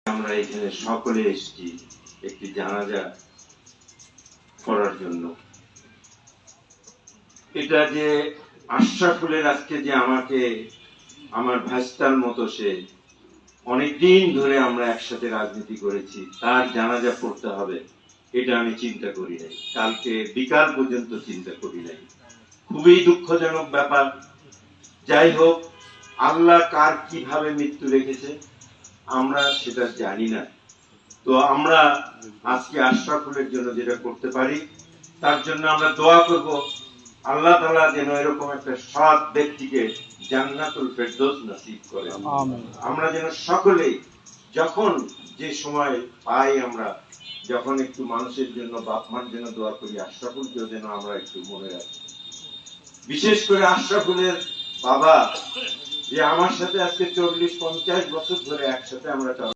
আমরা এখানে সকলে এসেছি একটি জানাজা করার জন্য। এটা যে আশরাফুলের আজকে যে আমাকে আমার ভাস্তার মতো সে অনেকদিন ধরে আমরা একসাথে রাজনীতি করেছি, তার জানাজা পড়তে হবে এটা আমি চিন্তা করি নাই, কালকে বিকাল পর্যন্ত চিন্তা করি নাই। খুবই দুঃখজনক ব্যাপার। যাই হোক, আল্লাহ কার কিভাবে মৃত্যু রেখেছে আমরা সেটা জানি না। তো আমরা আজকে আশরাফুলের জন্য যেটা করতে পারি তার জন্য আমরা দোয়া করব, আল্লাহ তাআলা যেন এরকম একটা সৎ ব্যক্তিকে জান্নাতুল ফেরদৌস নসিব করেন। আমরা যেন সকলেই যখন যে সময় পাই, আমরা যখন একটু মানুষের জন্য, বাপ মার জন্য দোয়া করি, আশরাফুলকেও যেন আমরা একটু মনে রাখি। বিশেষ করে আশরাফুলের বাবা যে আমার সাথে আজকে 40-50 বছর ধরে একসাথে আমরা